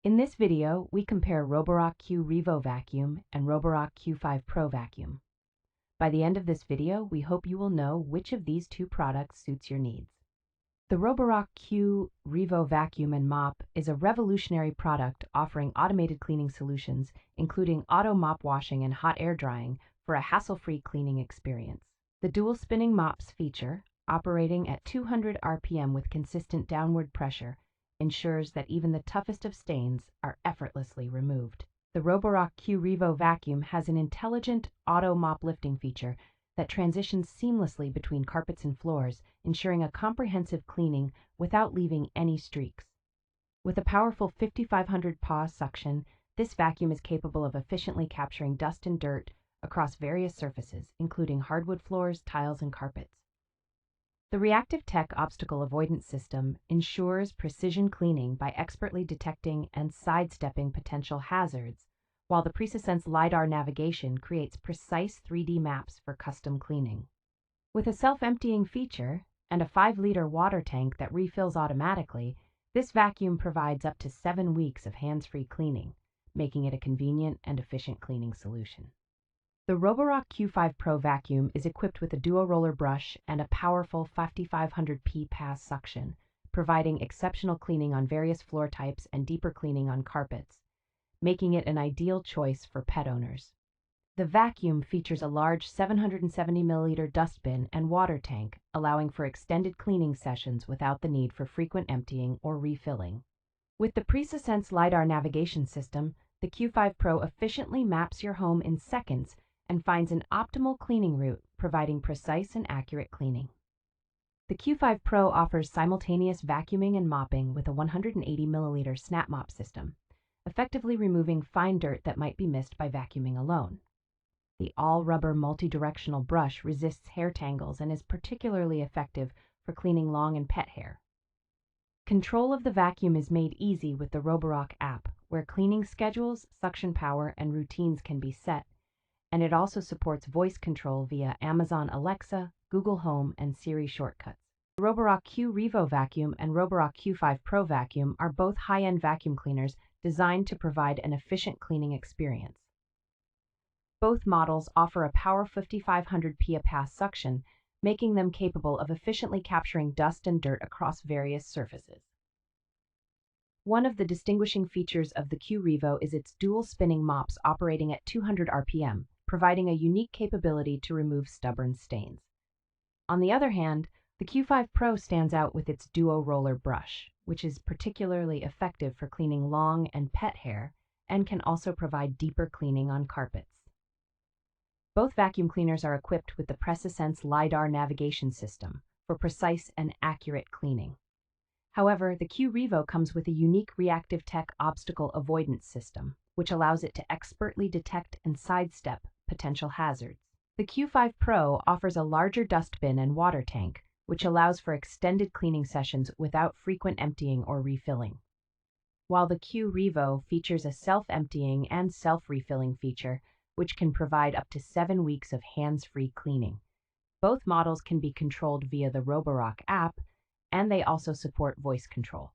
In this video, we compare Roborock Q Revo Vacuum and Roborock Q5 Pro Vacuum. By the end of this video, we hope you will know which of these two products suits your needs. The Roborock Q Revo Vacuum and Mop is a revolutionary product offering automated cleaning solutions, including auto mop washing and hot air drying for a hassle-free cleaning experience. The dual spinning mops feature, operating at 200 RPM with consistent downward pressure, ensures that even the toughest of stains are effortlessly removed. The Roborock Q Revo Vacuum has an intelligent auto mop lifting feature that transitions seamlessly between carpets and floors, ensuring a comprehensive cleaning without leaving any streaks. With a powerful 5500 PA suction, this vacuum is capable of efficiently capturing dust and dirt across various surfaces, including hardwood floors, tiles, and carpets. The Reactive Tech Obstacle Avoidance system ensures precision cleaning by expertly detecting and sidestepping potential hazards, while the PreciSense LiDAR Navigation creates precise 3D maps for custom cleaning. With a self-emptying feature and a 5-liter water tank that refills automatically, this vacuum provides up to 7 weeks of hands-free cleaning, making it a convenient and efficient cleaning solution. The Roborock Q5 Pro Vacuum is equipped with a DuoRoller Brush and a powerful 5500 PA suction, providing exceptional cleaning on various floor types and deeper cleaning on carpets, making it an ideal choice for pet owners. The vacuum features a large 770 milliliter dustbin and water tank, allowing for extended cleaning sessions without the need for frequent emptying or refilling. With the PreciSense LiDAR Navigation system, the Q5 Pro efficiently maps your home in seconds and finds an optimal cleaning route, providing precise and accurate cleaning. The Q5 Pro offers simultaneous vacuuming and mopping with a 180 milliliter snap mop system, effectively removing fine dirt that might be missed by vacuuming alone. The all-rubber multi-directional brush resists hair tangles and is particularly effective for cleaning long and pet hair. Control of the vacuum is made easy with the Roborock App, where cleaning schedules, suction power, and routines can be set, and it also supports voice control via Amazon Alexa, Google Home, and Siri shortcuts. The Roborock Q Revo Vacuum and Roborock Q5 Pro Vacuum are both high-end vacuum cleaners designed to provide an efficient cleaning experience. Both models offer a power 5500 PA suction, making them capable of efficiently capturing dust and dirt across various surfaces. One of the distinguishing features of the Q Revo is its dual spinning mops operating at 200 RPM, providing a unique capability to remove stubborn stains. On the other hand, the Q5 Pro stands out with its DuoRoller Brush, which is particularly effective for cleaning long and pet hair and can also provide deeper cleaning on carpets. Both vacuum cleaners are equipped with the PreciSense LiDAR Navigation system for precise and accurate cleaning. However, the Q Revo comes with a unique Reactive Tech Obstacle Avoidance system, which allows it to expertly detect and sidestep potential hazards. The Q5 Pro offers a larger dustbin and water tank, which allows for extended cleaning sessions without frequent emptying or refilling. While the Q Revo features a self-emptying and self-refilling feature, which can provide up to 7 weeks of hands-free cleaning. Both models can be controlled via the Roborock app, and they also support voice control.